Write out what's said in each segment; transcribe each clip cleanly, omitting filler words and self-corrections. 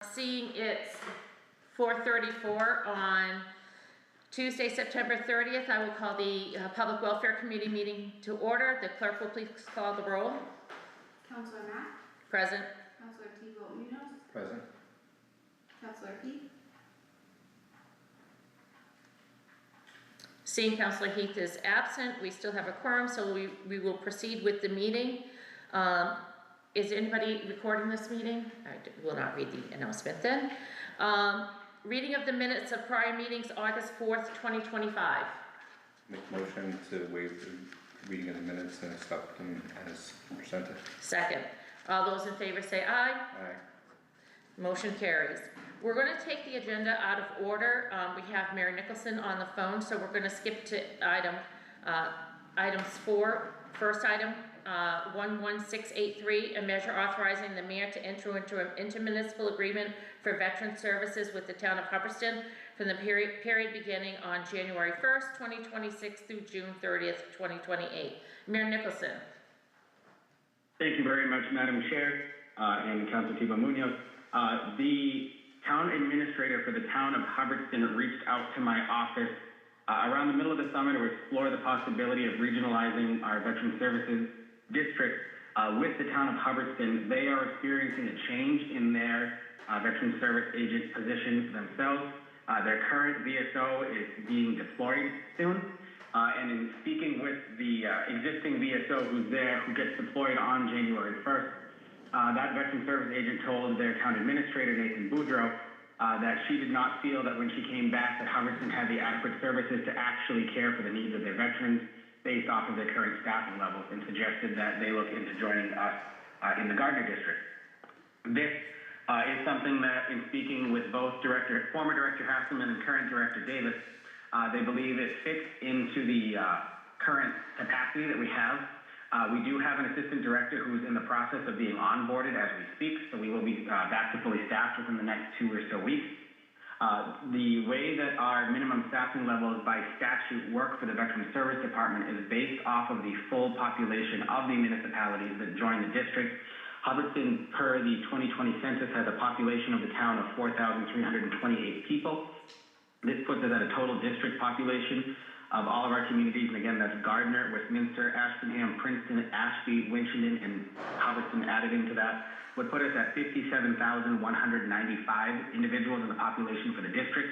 Seeing it's 4:34 on Tuesday, September 30th, I will call the Public Welfare Committee meeting to order. The clerk will please call the roll. Councillor Mack? Present. Councillor Munoz? Present. Councillor Heath? Seeing Councillor Heath is absent, we still have a quorum, so we will proceed with the meeting. Is anybody recording this meeting? I will not read the announcement then. Reading of the minutes of prior meetings, August 4th, 2025. Make motion to waive the reading of the minutes and accept them as presented. Second. All those in favor say aye. Aye. Motion carries. We're going to take the agenda out of order. We have Mary Nicholson on the phone, so we're going to skip to items 4. First item, 11683, a measure authorizing the mayor to enter into an intermunicipal agreement for veteran services with the town of Hubbardston from the period beginning on January 1st, 2026 through June 30th, 2028. Mayor Nicholson. Thank you very much, Madam Chair, and Councilor Munoz. The town administrator for the town of Hubbardston reached out to my office around the middle of the summer to explore the possibility of regionalizing our veteran services district with the town of Hubbardston. They are experiencing a change in their veteran service agent positions themselves. Their current VSO is being deployed soon. And in speaking with the existing VSO who's there, who gets deployed on January 1st, that veteran service agent told their town administrator, Nathan Boudreau, that she did not feel that when she came back that Hubbardston had the adequate services to actually care for the needs of their veterans based off of their current staffing levels, and suggested that they look into joining us in the Gardner district. This is something that, in speaking with both former Director Hasselman and current Director Davis, they believe it fits into the current capacity that we have. We do have an assistant director who's in the process of being onboarded as we speak, so we will be back to fully staffed within the next 2 or so weeks. The way that our minimum staffing levels by statute work for the Veteran Service Department is based off of the full population of the municipalities that join the district. Hubbardston, per the 2020 census, has a population of the town of 4,328 people. This puts us at a total district population of all of our communities, and again, that's Gardner, Westminster, Ashburnham, Princeton, Ashby, Winchendon, and Hubbardston added into that, would put us at 57,195 individuals in the population for the district.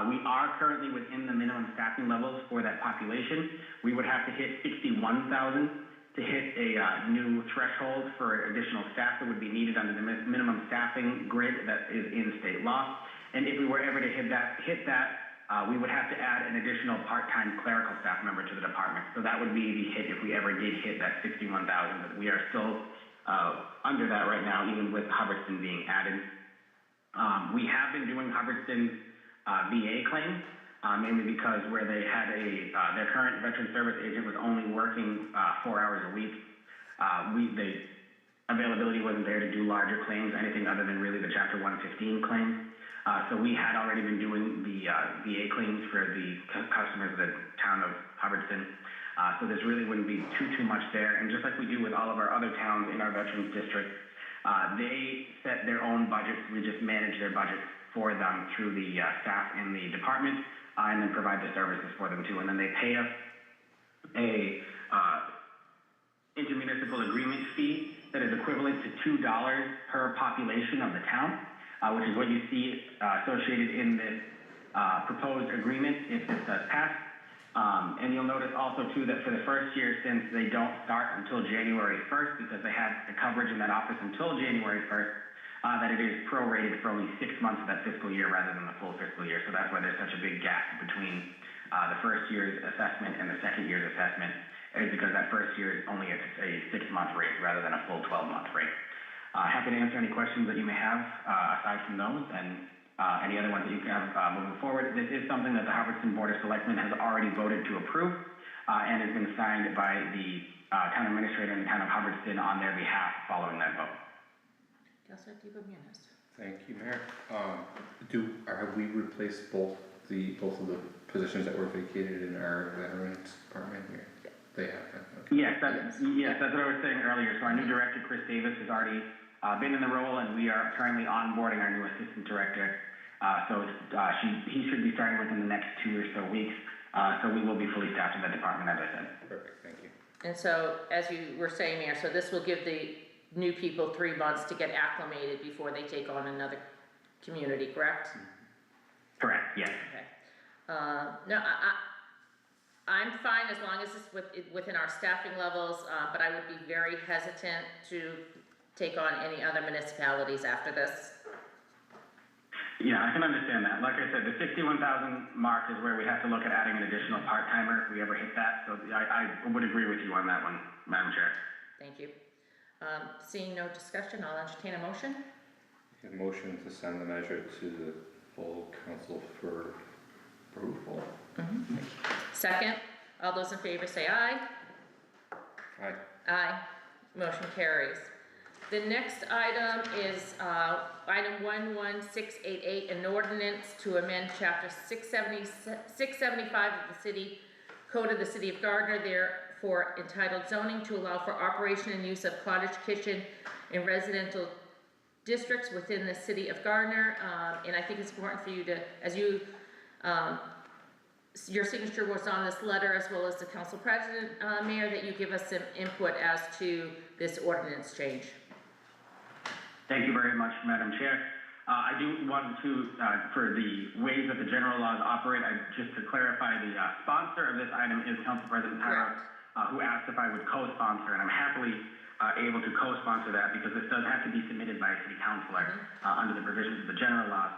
We are currently within the minimum staffing levels for that population. We would have to hit 61,000 to hit a new threshold for additional staff that would be needed under the minimum staffing grid that is in state law. And if we were ever to hit that, we would have to add an additional part-time clerical staff member to the department. So that would be the hit if we ever did hit that 61,000, but we are still under that right now, even with Hubbardston being added. We have been doing Hubbardston's VA claims, mainly because where they had their current veteran service agent was only working 4 hours a week. The availability wasn't there to do larger claims, anything other than really the Chapter 115 claims. So we had already been doing the VA claims for the customers of the town of Hubbardston. So this really wouldn't be too much there. And just like we do with all of our other towns in our veterans district, they set their own budgets. We just manage their budgets for them through the staff in the department, and then provide the services for them too. And then they pay us a intermunicipal agreement fee that is equivalent to $2 per population of the town. Which is what you see associated in this proposed agreement if this does pass. And you'll notice also too that for the first year, since they don't start until January 1st, because they had the coverage in that office until January 1st, that it is prorated for only 6 months of that fiscal year rather than the full fiscal year. So that's why there's such a big gap between the first year's assessment and the second year's assessment, is because that first year is only a 6-month rate rather than a full 12-month rate. Happy to answer any questions that you may have aside from those, and any other ones that you have moving forward. This is something that the Hubbardston Board of Selectmen has already voted to approve and has been signed by the town administrator and the town of Hubbardston on their behalf following that vote. Thank you, Mayor. Have we replaced both of the positions that were vacated in our veterans department here? They have. Okay. Yes, that's what I was saying earlier. So our new director, Chris Davis, has already been in the role, and we are currently onboarding our new assistant director. He should be starting within the next 2 or so weeks. So we will be fully staffed in the department, as I said. Perfect, thank you. And so, as you were saying, Mayor, so this will give the new people 3 months to get acclimated before they take on another community, correct? Correct, yes. Okay. No, I'm fine as long as it's within our staffing levels, but I would be very hesitant to take on any other municipalities after this. Yeah, I can understand that. Like I said, the 61,000 mark is where we have to look at adding an additional part-timer if we ever hit that. So I would agree with you on that one, Madam Chair. Thank you. Seeing no discussion, I'll entertain a motion. A motion to send the measure to the full council for approval. Second, all those in favor say aye. Aye. Aye. Motion carries. The next item is item 11688, an ordinance to amend chapter 675 of the city code of the city of Gardner, therefore entitled zoning, to allow for operation and use of cottage kitchen in residential districts within the city of Gardner. And I think it's important for you to, as you, your signature was on this letter as well as the council president, Mayor, that you give us some input as to this ordinance change. Thank you very much, Madam Chair. I do want to, for the ways that the general laws operate, just to clarify, the sponsor of this item is Council President Tyrone, who asked if I would co-sponsor, and I'm happily able to co-sponsor that because this does have to be submitted by a city councilor under the provisions of the general laws.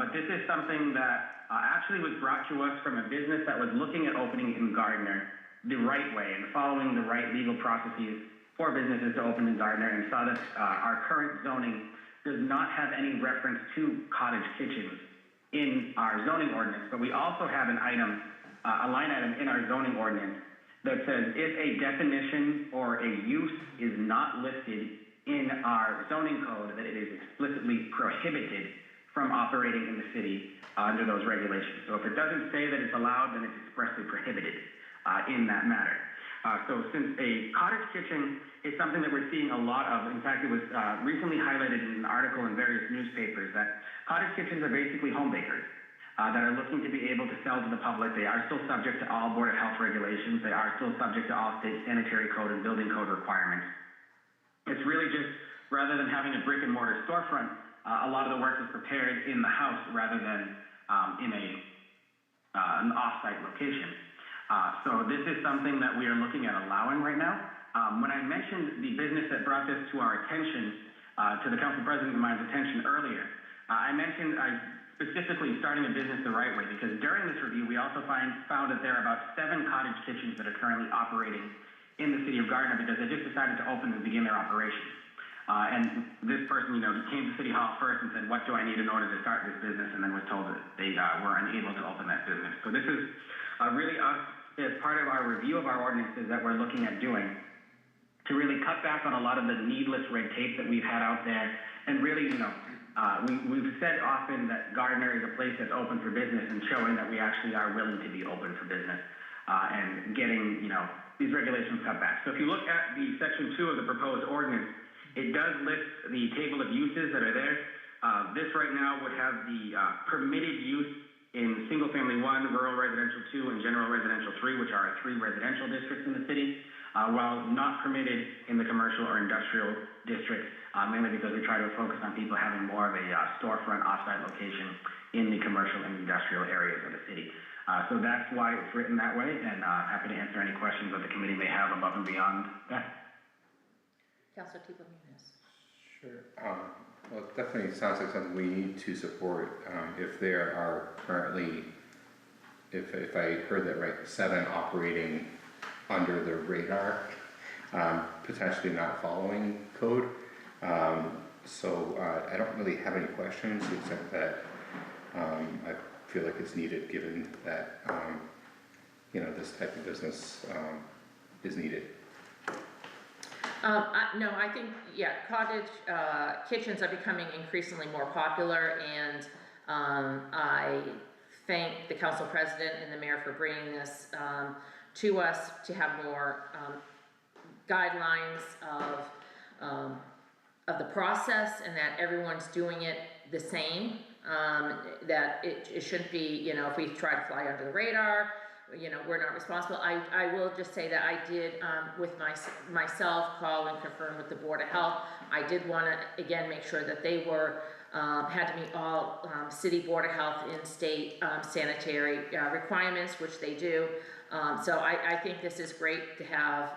But this is something that actually was brought to us from a business that was looking at opening in Gardner the right way and following the right legal processes for businesses to open in Gardner, and saw that our current zoning does not have any reference to cottage kitchens in our zoning ordinance. But we also have an item, a line item in our zoning ordinance that says if a definition or a use is not listed in our zoning code, that it is explicitly prohibited from operating in the city under those regulations. So if it doesn't say that it's allowed, then it's expressly prohibited in that matter. So since a cottage kitchen is something that we're seeing a lot of, in fact, it was recently highlighted in an article in various newspapers that cottage kitchens are basically home bakers that are looking to be able to sell to the public. They are still subject to all Board of Health regulations. They are still subject to all state sanitary code and building code requirements. It's really just, rather than having a brick and mortar storefront, a lot of the work is prepared in the house rather than in an off-site location. So this is something that we are looking at allowing right now. When I mentioned the business that brought this to our attention, to the council president of mine's attention earlier, I mentioned specifically starting a business the right way, because during this review we also found that there are about 7 cottage kitchens that are currently operating in the city of Gardner because they just decided to open and begin their operations. And this person, came to City Hall first and said, what do I need in order to start this business? And then was told that they were unable to open that business. So this is really us, as part of our review of our ordinances that we're looking at doing, to really cut back on a lot of the needless red tape that we've had out there. And really, we've said often that Gardner is a place that's open for business, and showing that we actually are willing to be open for business and getting, these regulations cut back. So if you look at the section 2 of the proposed ordinance, it does list the table of uses that are there. This right now would have the permitted use in single family 1, rural residential 2, and general residential 3, which are our 3 residential districts in the city, while not permitted in the commercial or industrial districts, mainly because we try to focus on people having more of a storefront offsite location in the commercial and industrial areas of the city. So that's why it's written that way, and happy to answer any questions that the committee may have above and beyond that. Councilor Tipa-Munoz. Sure. Well, it definitely sounds like something we need to support. If there are currently, if I heard that right, 7 operating under the radar, potentially not following code. So I don't really have any questions, except that I feel like it's needed, given that this type of business is needed. No, I think, cottage kitchens are becoming increasingly more popular, and I thank the council president and the mayor for bringing this to us to have more guidelines of the process and that everyone's doing it the same. That it shouldn't be, you know, if we try to fly under the radar, you know, we're not responsible. I will just say that I did, with myself, call and confirm with the Board of Health. I did wanna, again, make sure that they were, had to meet all, city Board of Health and state, sanitary, requirements, which they do. So I think this is great to have,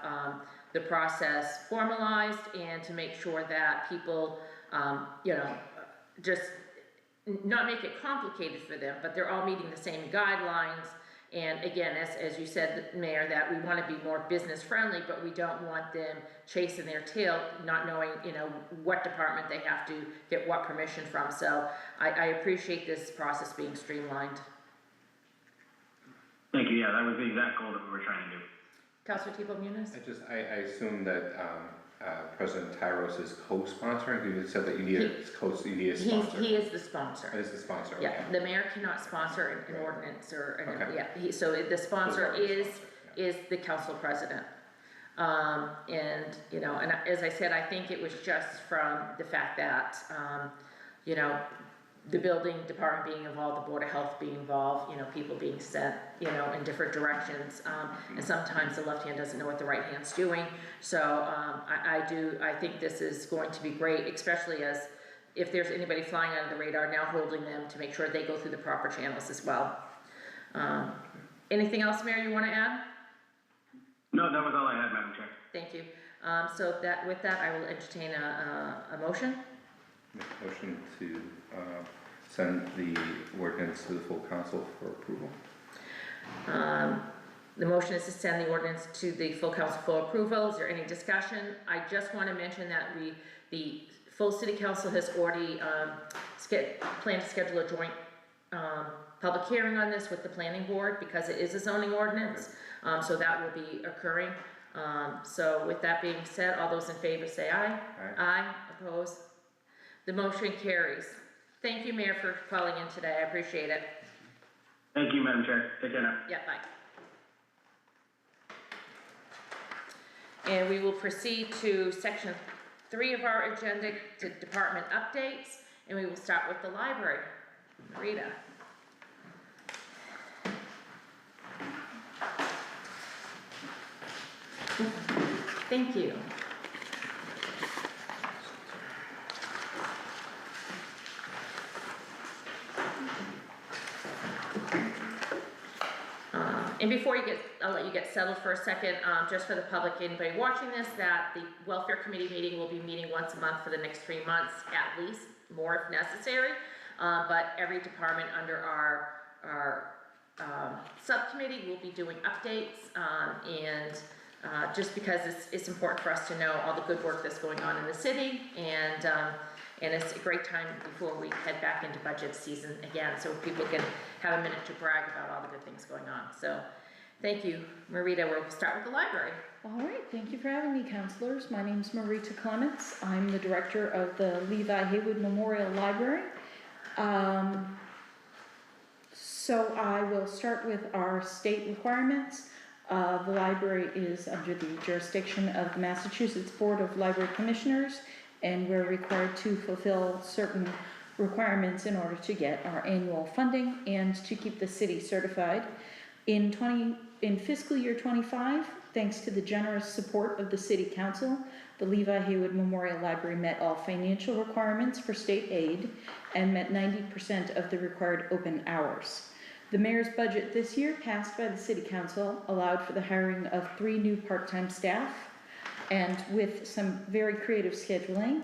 the process formalized and to make sure that people, you know, just not make it complicated for them, but they're all meeting the same guidelines. And again, as you said, Mayor, that we want to be more business friendly, but we don't want them chasing their tail, not knowing, you know, what department they have to get what permission from. So I appreciate this process being streamlined. Thank you. Yeah, that was the exact goal that we were trying to do. Councilor Tebow-Muniz? I assume that, President Tyros is co-sponsoring, you said that you need a sponsor. He is the sponsor. Is the sponsor, okay. Yeah, the mayor cannot sponsor an Right. ordinance or, Okay. yeah, so the sponsor is Yeah. the council president. And, you know, and as I said, I think it was just from the fact that, you know, the building department being involved, the Board of Health being involved, you know, people being sent, you know, in different directions. And sometimes the left hand doesn't know what the right hand's doing. So, I think this is going to be great, especially as if there's anybody flying under the radar, now holding them to make sure they go through the proper channels as well. Anything else, Mayor, you wanna add? No, that was all I had, Madam Chair. Thank you. So with that, I will entertain a motion. Make a motion to, send the ordinance to the full council for approval. The motion is to send the ordinance to the full council for approval. Is there any discussion? I just want to mention that the full city council has already planned to schedule a joint public hearing on this with the planning board because it is a zoning ordinance. So that will be occurring. So with that being said, all those in favor say aye. Aye. Aye. Opposed? The motion carries. Thank you, Mayor, for calling in today. I appreciate it. Thank you, Madam Chair. Take care now. Yeah, bye. And we will proceed to section 3 of our agenda, to department updates, and we will start with the library. Rita. Thank you. And before you I'll let you get settled for a second, just for the public, anybody watching this, that the welfare committee meeting will be meeting once a month for the next 3 months, at least, more if necessary. But every department under our subcommittee will be doing updates, and just because it's important for us to know all the good work that's going on in the city, and it's a great time before we head back into budget season again, so people can have a minute to brag about all the good things going on. So, thank you. Marita, we'll start with the library. All right, thank you for having me, councilors. My name's Marita Clements. I'm the director of the Levi Haywood Memorial Library. So I will start with our state requirements. The library is under the jurisdiction of the Massachusetts Board of Library Commissioners, and we're required to fulfill certain requirements in order to get our annual funding and to keep the city certified. In fiscal year 25, thanks to the generous support of the City Council, the Levi Haywood Memorial Library met all financial requirements for state aid and met 90% of the required open hours. The mayor's budget this year, passed by the City Council, allowed for the hiring of 3 new part-time staff, and with some very creative scheduling,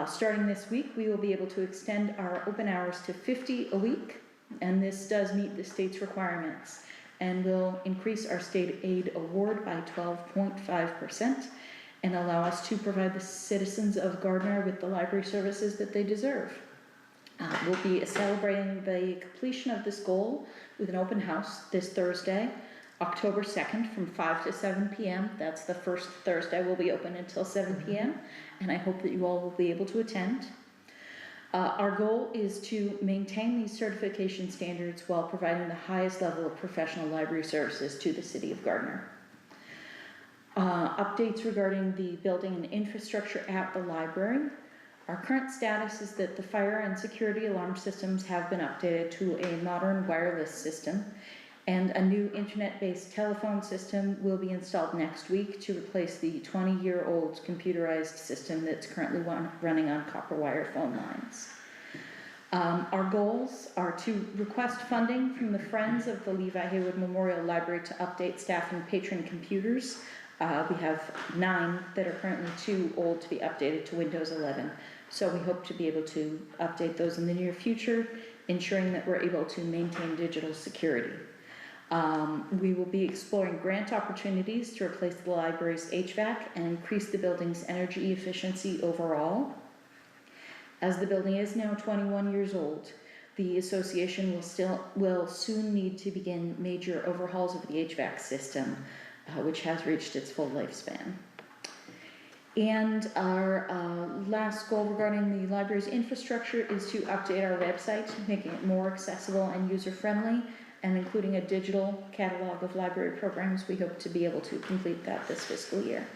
starting this week, we will be able to extend our open hours to 50 a week, and this does meet the state's requirements, and will increase our state aid award by 12.5% and allow us to provide the citizens of Gardner with the library services that they deserve. We'll be celebrating the completion of this goal with an open house this Thursday, October 2nd, from 5 to 7 p.m. That's the first Thursday. We'll be open until 7 p.m. and I hope that you all will be able to attend. Our goal is to maintain these certification standards while providing the highest level of professional library services to the city of Gardner. Updates regarding the building and infrastructure at the library. Our current status is that the fire and security alarm systems have been updated to a modern wireless system, and a new internet-based telephone system will be installed next week to replace the 20-year-old computerized system that's currently running on copper wire phone lines. Our goals are to request funding from the Friends of the Levi Haywood Memorial Library to update staff and patron computers. We have 9 that are currently too old to be updated to Windows 11. So we hope to be able to update those in the near future, ensuring that we're able to maintain digital security. We will be exploring grant opportunities to replace the library's HVAC and increase the building's energy efficiency overall. As the building is now 21 years old, the association will soon need to begin major overhauls of the HVAC system, which has reached its full lifespan. And our last goal regarding the library's infrastructure is to update our website, making it more accessible and user-friendly, and including a digital catalog of library programs. We hope to be able to complete that this fiscal year.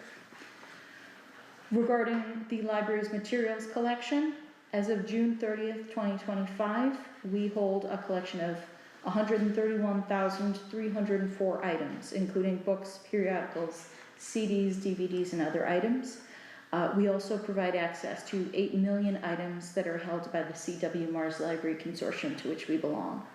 Regarding the library's materials collection, as of June 30th, 2025, we hold a collection of 131,304 items, including books, periodicals, CDs, DVDs, and other items. We also provide access to 8 million items that are held by the C.W. Mars Library Consortium, to which we belong.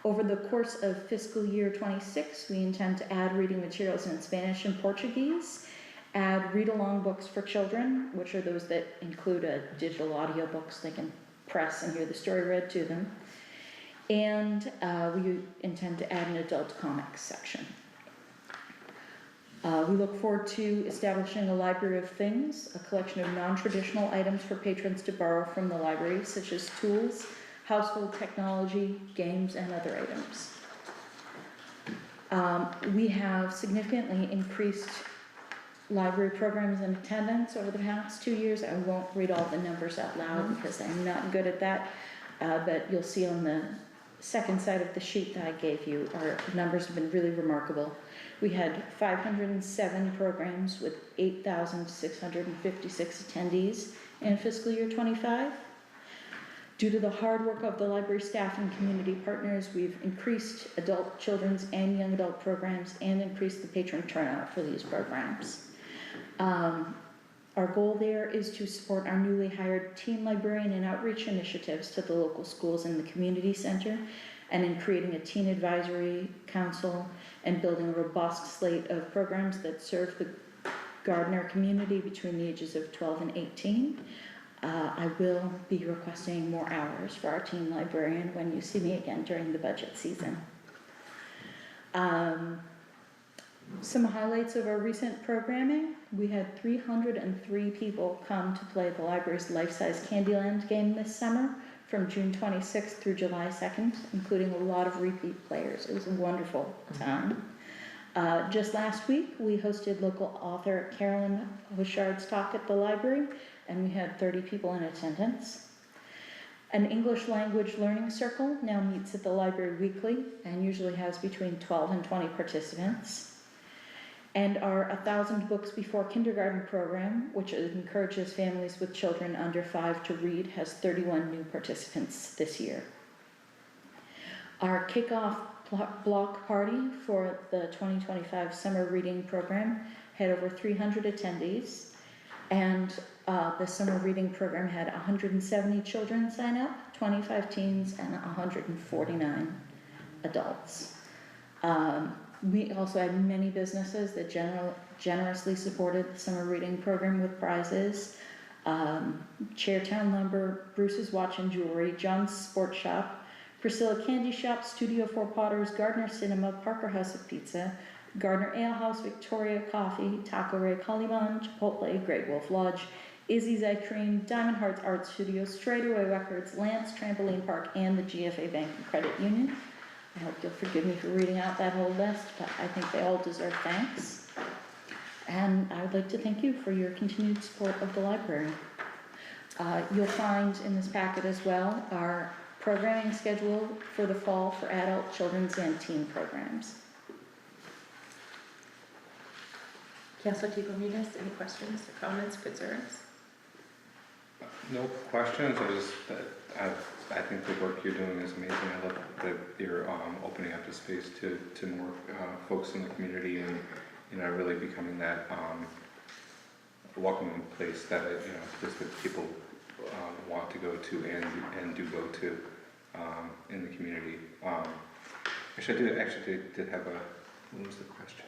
Over the course of fiscal year 26, we intend to add reading materials in Spanish and Portuguese, add read-along books for children, which are those that include a digital audio book so they can press and hear the story read to them, and we intend to add an adult comics section. We look forward to establishing a library of things, a collection of non-traditional items for patrons to borrow from the library, such as tools, household technology, games, and other items. We have significantly increased library programs and attendance over the past 2 years. I won't read all the numbers out loud because I'm not good at that, but you'll see on the second side of the sheet that I gave you, our numbers have been really remarkable. We had 507 programs with 8,656 attendees in fiscal year 25. Due to the hard work of the library staff and community partners, we've increased adult, children's, and young adult programs and increased the patron turnout for these programs. Our goal there is to support our newly hired teen librarian and outreach initiatives to the local schools and the community center, and in creating a teen advisory council and building a robust slate of programs that serve the Gardner community between the ages of 12 and 18. I will be requesting more hours for our teen librarian when you see me again during the budget season. Some highlights of our recent programming. We had 303 people come to play the library's life-size Candyland game this summer from June 26th through July 2nd, including a lot of repeat players. It was a wonderful time. Just last week, we hosted local author Carolyn Hoshard's talk at the library, and we had 30 people in attendance. An English language learning circle now meets at the library weekly and usually has between 12 and 20 participants. And our 1,000 Books Before Kindergarten program, which encourages families with children under 5 to read, has 31 new participants this year. Our kickoff block party for the 2025 summer reading program had over 300 attendees, and the summer reading program had 170 children sign up, 25 teens, and 149 adults. We also had many businesses that generously supported the summer reading program with prizes. Chairtown Lumber, Bruce's Watch and Jewelry, John's Sports Shop, Priscilla Candy Shop, Studio 4 Potters, Gardner Cinema, Parker House of Pizza, Gardner Ale House, Victoria Coffee, Taco Ray Caliban, Chipotle, Great Wolf Lodge, Izzy's Ice Cream, Diamond Hearts Art Studio, Straightaway Records, Lance Trampoline Park, and the GFA Bank and Credit Union. I hope you'll forgive me for reading out that whole list, but I think they all deserve thanks. And I would like to thank you for your continued support of the library. You'll find in this packet as well our programming schedule for the fall for adult, children's, and teen programs. Councilor Tebow Munoz, any questions, comments, concerns? No questions, I think the work you're doing is amazing. I love that you're opening up the space to more folks in the community and, you know, really becoming that welcoming place that, you know, place that people want to go to and do go to in the community. Actually, I did have what was the question?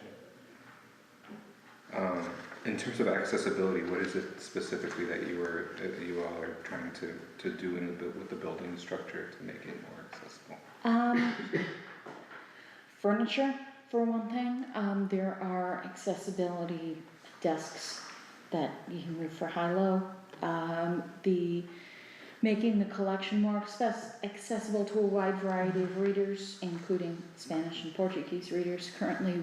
In terms of accessibility, what is it specifically that you all are trying to do with the building structure to make it more accessible? Furniture, for one thing. There are accessibility desks that you can move for high-low. Making the collection more accessible to a wide variety of readers, including Spanish and Portuguese readers. Currently,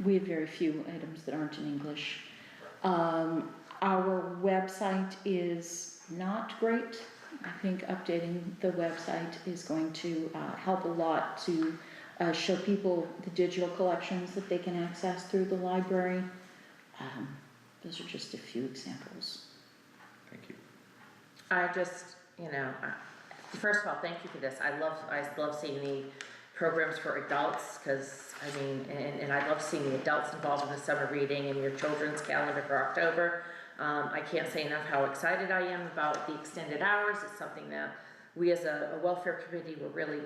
we have very few items that aren't in English. Our website is not great. I think updating the website is going to help a lot to show people the digital collections that they can access through the library. Those are just a few examples. Thank you. I just, you know, first of all, thank you for this. I love seeing the programs for adults, because I mean, and I love seeing the adults involved in the summer reading and your children's calendar for October. I can't say enough how excited I am about the extended hours. It's something that we as a welfare committee were really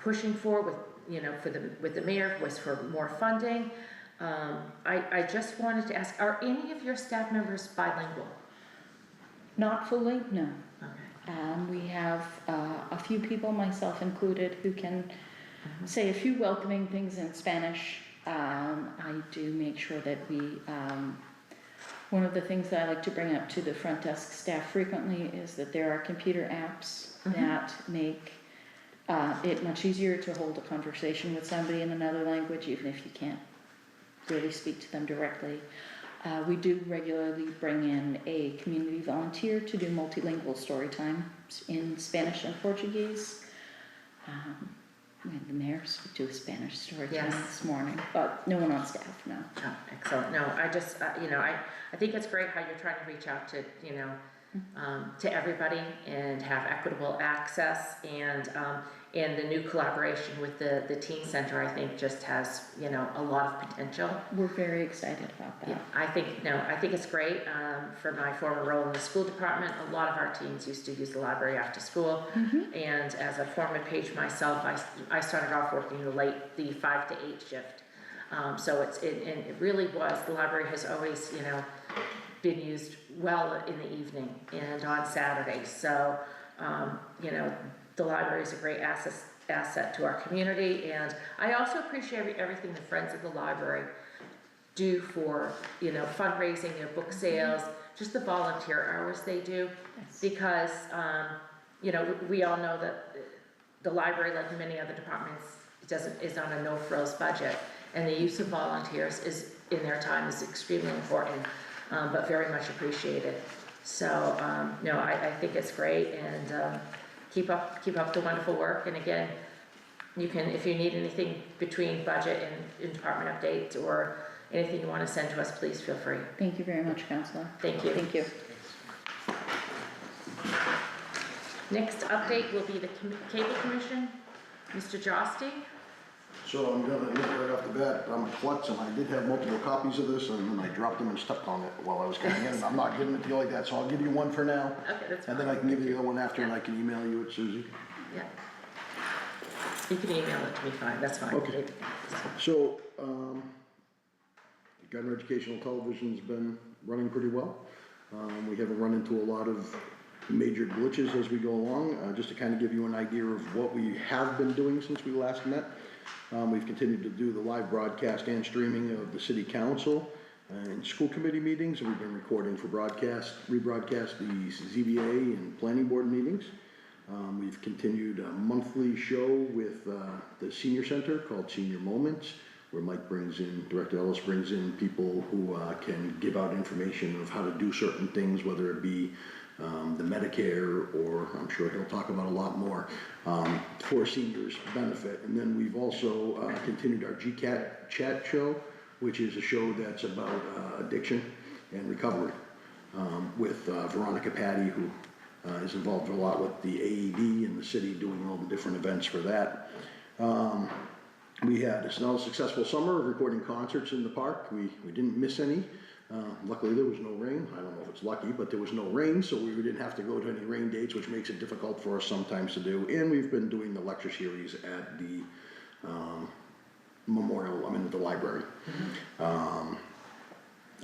pushing for with, you know, with the mayor, was for more funding. I just wanted to ask, are any of your staff members bilingual? Not fully, no. Okay. We have a few people, myself included, who can say a few welcoming things in Spanish. I do make sure that we, one of the things that I like to bring up to the front desk staff frequently is that there are computer apps that make it much easier to hold a conversation with somebody in another language, even if you can't really speak to them directly. We do regularly bring in a community volunteer to do multilingual story time in Spanish and Portuguese. The mayor do a Spanish story time this morning, but no one on staff, no. Oh, excellent. No, I just, you know, I think it's great how you're trying to reach out to, you know, to everybody and have equitable access, and the new collaboration with the teen center, I think, just has, you know, a lot of potential. We're very excited about that. Yeah, I think it's great. For my former role in the school department, a lot of our teens used to use the library after school, and as a former page myself, I started off working the 5 to 8 shift. So it really was, the library has always, you know, been used well in the evening and on Saturdays. So, you know, the library is a great asset to our community, and I also appreciate everything the Friends of the Library do for, you know, fundraising, their book sales, just the volunteer hours they do, because, you know, we all know that the library, like many other departments, is on a no-frills budget, and the use of volunteers in their time is extremely important, but very much appreciated. So, no, I think it's great, and keep up the wonderful work. And again, you can, if you need anything between budget and department updates or anything you want to send to us, please feel free. Thank you very much, Councillor. Thank you. Thank you. Next update will be the Cable Commission. Mr. Josty? So I'm gonna admit right off the bat, I'm a klutz, and I did have multiple copies of this, and then I dropped them and stepped on it while I was coming in. I'm not giving it to you like that, so I'll give you one for now. Okay, that's fine. And then I can give you the other one after, and I can email you it, Susie. Yeah. You can email it to me, fine, that's fine. Okay. So, Gardner Educational Television's been running pretty well. We haven't run into a lot of major glitches as we go along. Just to kind of give you an idea of what we have been doing since we last met. We've continued to do the live broadcast and streaming of the city council and school committee meetings. We've been recording for rebroadcast the ZBA and planning board meetings. We've continued a monthly show with the senior center called Senior Moments, where Director Ellis brings in people who can give out information of how to do certain things, whether it be the Medicare, or I'm sure he'll talk about a lot more, for seniors' benefit. And then we've also continued our GCAT chat show which is a show that's about addiction and recovery, with Veronica Patty, who is involved a lot with the AED in the city, doing all the different events for that. We had a successful summer of recording concerts in the park. We didn't miss any. Luckily, there was no rain. I don't know if it's lucky, but there was no rain, so we didn't have to go to any rain dates, which makes it difficult for us sometimes to do. And we've been doing the lecture series at the the library. And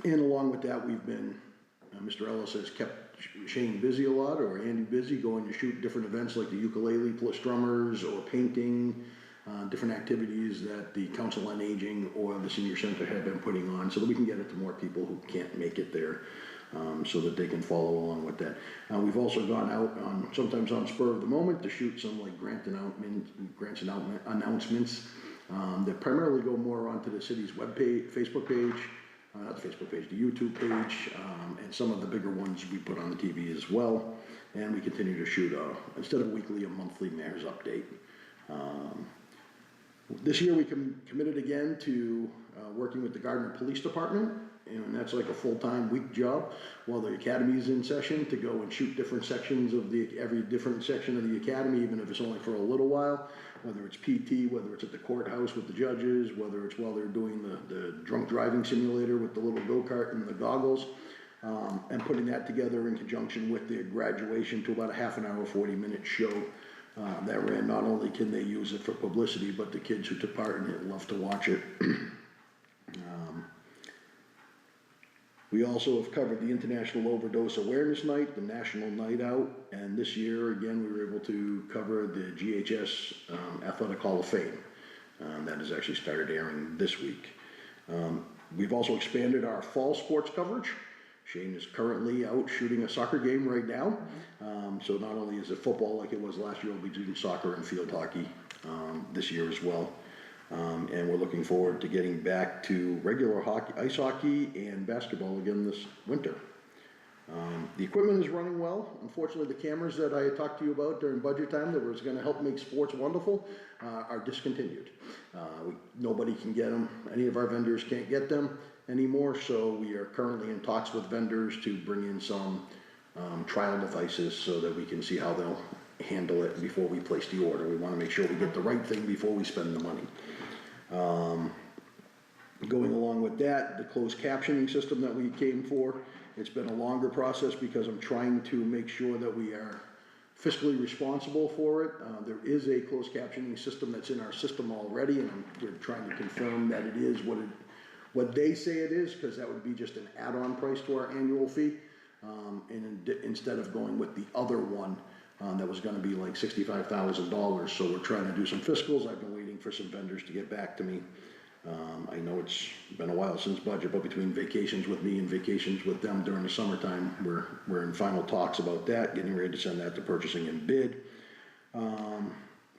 along with that, we've been, Mr. Ellis has kept Shane busy a lot, or Andy busy, going to shoot different events like the ukulele strummers or painting, different activities that the Council on Aging or the Senior Center have been putting on, so that we can get it to more people who can't make it there, so that they can follow along with that. We've also gone out on, sometimes on spur of the moment, to shoot some like grants and announcements that primarily go more onto the city's Facebook page, not the Facebook page, the YouTube page, and some of the bigger ones we put on the TV as well. And we continue to shoot, instead of weekly, a monthly mayor's update. This year we committed again to working with the Gardner Police Department, and that's like a full-time week job while the academy's in session, to go and shoot different sections of every different section of the academy, even if it's only for a little while, whether it's PT, whether it's at the courthouse with the judges, whether it's while they're doing the drunk driving simulator with the little go-kart and the goggles, and putting that together in conjunction with their graduation to about a half an hour, 40-minute show. That ran, not only can they use it for publicity, but the kids who took part in it love to watch it. We also have covered the International Overdose Awareness Night, the National Night Out, and this year, again, we were able to cover the GHS Athletic Hall of Fame. That has actually started airing this week. We've also expanded our fall sports coverage. Shane is currently out shooting a soccer game right now. So not only is it football like it was last year, we'll be doing soccer and field hockey this year as well. And we're looking forward to getting back to regular hockey, ice hockey and basketball again this winter. The equipment is running well. Unfortunately, the cameras that I had talked to you about during budget time that was going to help make sports wonderful are discontinued. Nobody can get them. Any of our vendors can't get them anymore, so we are currently in talks with vendors to bring in some trial devices so that we can see how they'll handle it before we place the order. We want to make sure we get the right thing before we spend the money. Going along with that, the closed captioning system that we came for, it's been a longer process because I'm trying to make sure that we are fiscally responsible for it. There is a closed captioning system that's in our system already, and we're trying to confirm that it is what they say it is, because that would be just an add-on price to our annual fee. Instead of going with the other one, that was gonna be like $65,000, so we're trying to do some fiscals. I've been waiting for some vendors to get back to me. I know it's been a while since budget, but between vacations with me and vacations with them during the summertime, we're in final talks about that, getting ready to send that to purchasing and bid.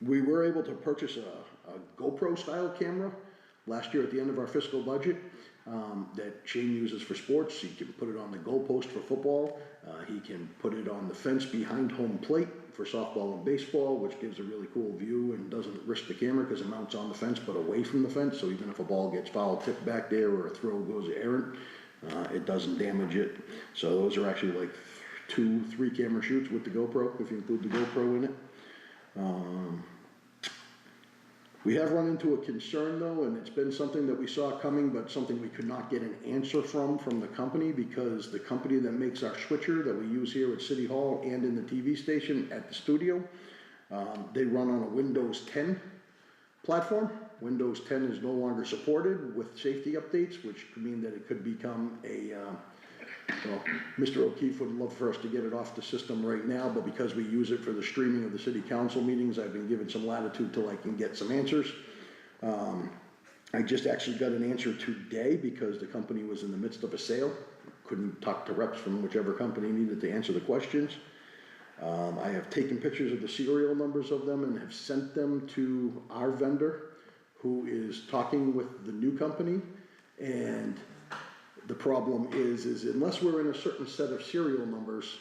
We were able to purchase a GoPro style camera last year at the end of our fiscal budget, that Shane uses for sports. He can put it on the goalpost for football. He can put it on the fence behind home plate for softball and baseball, which gives a really cool view and doesn't risk the camera because it mounts on the fence but away from the fence. So even if a ball gets foul tipped back there or a throw goes errant, it doesn't damage it. So those are actually like 2-3 camera shoots with the GoPro, if you include the GoPro in it. We have run into a concern though, and it's been something that we saw coming, but something we could not get an answer from the company, because the company that makes our switcher that we use here at City Hall and in the TV station at the studio, they run on a Windows 10 platform. Windows 10 is no longer supported with safety updates, which could mean that it could become a, well, Mr. O'Keefe would love for us to get it off the system right now, but because we use it for the streaming of the city council meetings, I've been given some latitude till I can get some answers. I just actually got an answer today because the company was in the midst of a sale. Couldn't talk to reps from whichever company needed to answer the questions. I have taken pictures of the serial numbers of them and have sent them to our vendor, who is talking with the new company. And the problem is unless we're in a certain set of serial numbers,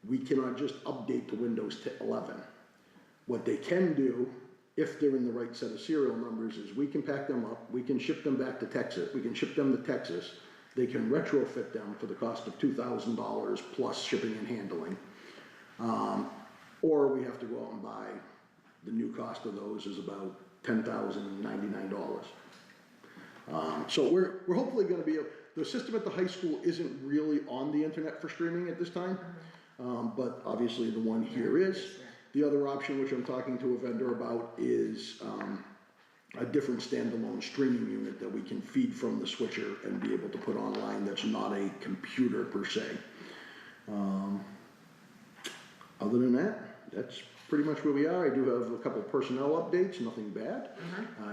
we cannot just update to Windows 11. What they can do if they're in the right set of serial numbers, is we can pack them up, we can ship them back to Texas, we can ship them to Texas. They can retrofit them for the cost of $2,000 plus shipping and handling. Or we have to go out and buy, the new cost of those is about $10,099. So we're hopefully gonna be, the system at the high school isn't really on the internet for streaming at this time, but obviously the one here is. The other option, which I'm talking to a vendor about, is a different standalone streaming unit that we can feed from the switcher and be able to put online that's not a computer per se. Other than that, that's pretty much where we are. I do have a couple personnel updates, nothing bad.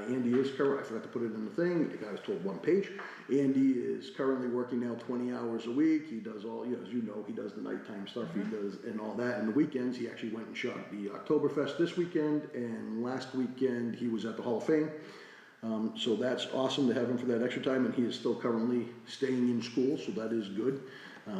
Andy is current, I forgot to put it in the thing, I was told 1 page. Andy is currently working now 20 hours a week. He does all, you know, as you know, he does the nighttime stuff, he does, and all that. And the weekends, he actually went and shot the Oktoberfest this weekend, and last weekend, he was at the Hall of Fame. So that's awesome to have him for that extra time, and he is still currently staying in school, so that is good.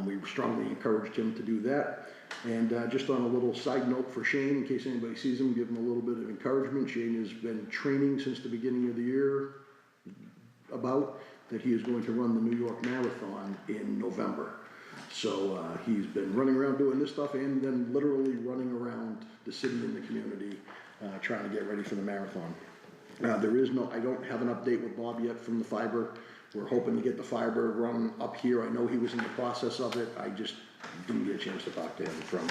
We strongly encouraged him to do that. And just on a little side note for Shane, in case anybody sees him, give him a little bit of encouragement. Shane has been training since the beginning of the year about that he is going to run the New York Marathon in November. So he's been running around doing this stuff and then literally running around the city and the community trying to get ready for the marathon. There is no, I don't have an update with Bob yet from the fiber. We're hoping to get the fiber run up here. I know he was in the process of it. I just didn't get a chance to talk to him from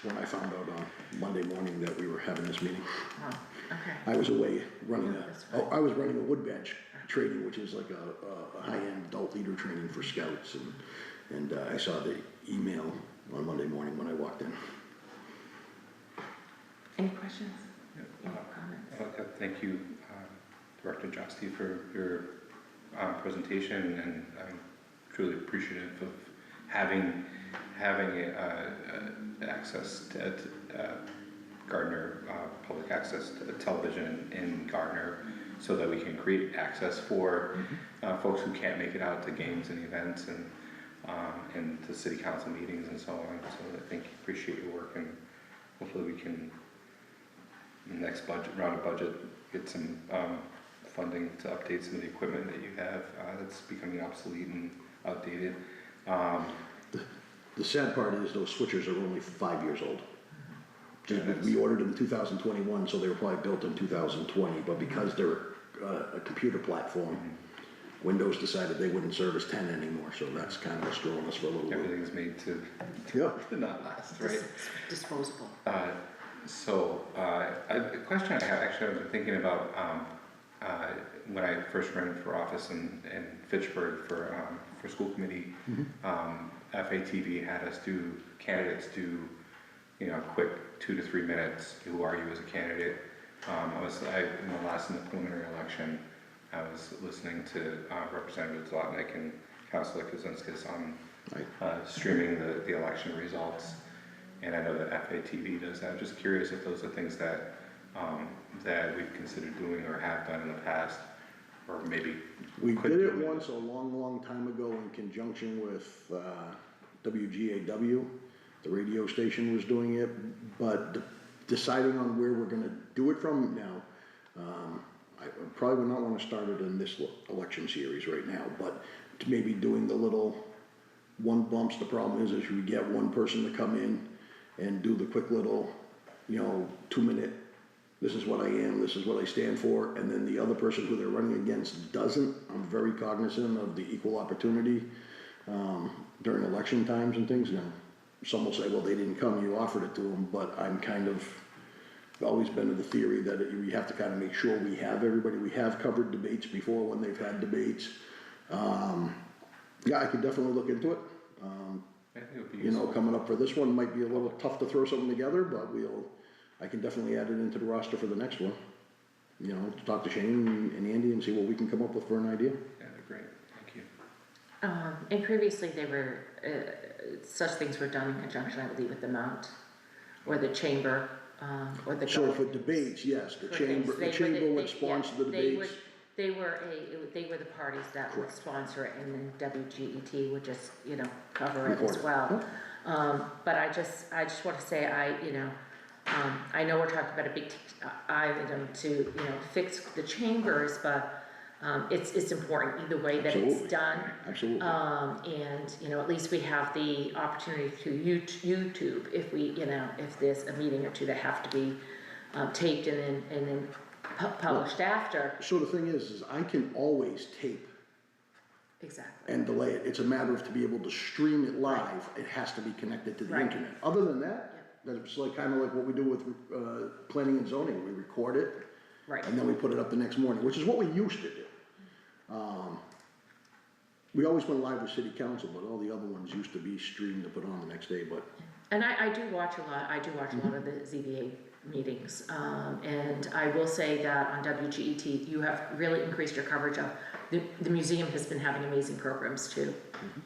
when I found out on Monday morning that we were having this meeting. Oh, okay. I was away running That's fine. I was running a wood bench training, which is like a high-end adult leader training for scouts, and I saw the email on Monday morning when I walked in. Any questions? Any comments? Thank you, Director Josti, for your presentation, and I'm truly appreciative of having access to Gardner, public access to television in Gardner, so that we can create access for folks who can't make it out to games and events and to city council meetings and so on. So I think appreciate your work, and hopefully we can, in the next round of budget, get some funding to update some of the equipment that you have that's becoming obsolete and outdated. The sad part is those switchers are only 5 years old. Yeah, We ordered them in 2021, so they were probably built in 2020, but because they're a computer platform, Windows decided they wouldn't service 10 anymore, so that's kind of what's throwing us for a little bit. Everything's made to not last, right? Disposable. So, a question I have, actually, I've been thinking about when I first ran for office in Fitchburg for school committee. FATV had us candidates do, you know, quick 2 to 3 minutes. Who are you as a candidate? In the preliminary election, I was listening to Representative Zlotnick and Councilor Kaczynskis on streaming the election results. And I know that FATV does that. I'm just curious if those are things that we've considered doing or have done in the past, or maybe We could did do it once a long time ago in conjunction with WGAW. The radio station was doing it, but deciding on where we're gonna do it from now, I probably would not wanna start it in this election series right now, but maybe doing the little one bumps. The problem is we get one person to come in and do the quick little, 2-minute, this is what I am, this is what I stand for, and then the other person who they're running against doesn't. I'm very cognizant of the equal opportunity during election times and things. Now, some will say, well, they didn't come, you offered it to them, but I'm kind of always been of the theory that we have to kind of make sure we have everybody. We have covered debates before when they've had debates. Yeah, I could definitely look into it. I think it would be useful. Coming up for this one might be a little tough to throw something together, but I can definitely add it into the roster for the next one. Talk to Shane and Andy and see what we can come up with for an idea. Yeah, they're great, thank you. And previously they were, such things were done in conjunction, I believe, with the Mount, or the Chamber, or the. So for debates, yes, the chamber would sponsor the debates. They were the parties that would sponsor it, and then WGET would just, cover it as well. But I just wanna say, I know we're talking about a big item to, you know, fix the chambers, but, it's important either way that it's Absolutely. done. Absolutely. And, you know, at least we have the opportunity through YouTube, if we, you know, if there's a meeting or two that have to be, taped and then published after. So the thing is I can always tape Exactly. and delay it. It's a matter of to be able to stream it live, it has to be connected to the Right. internet. Other than that, that's like, kinda like what we do with, planning and zoning, we record it. Right. And then we put it up the next morning, which is what we used to do. We always went live with city council, but all the other ones used to be streamed to put on the next day, but And I do watch a lot, I do watch a lot of the ZBA meetings, and I will say that on WGET, you have really increased your coverage of, the museum has been having amazing programs too.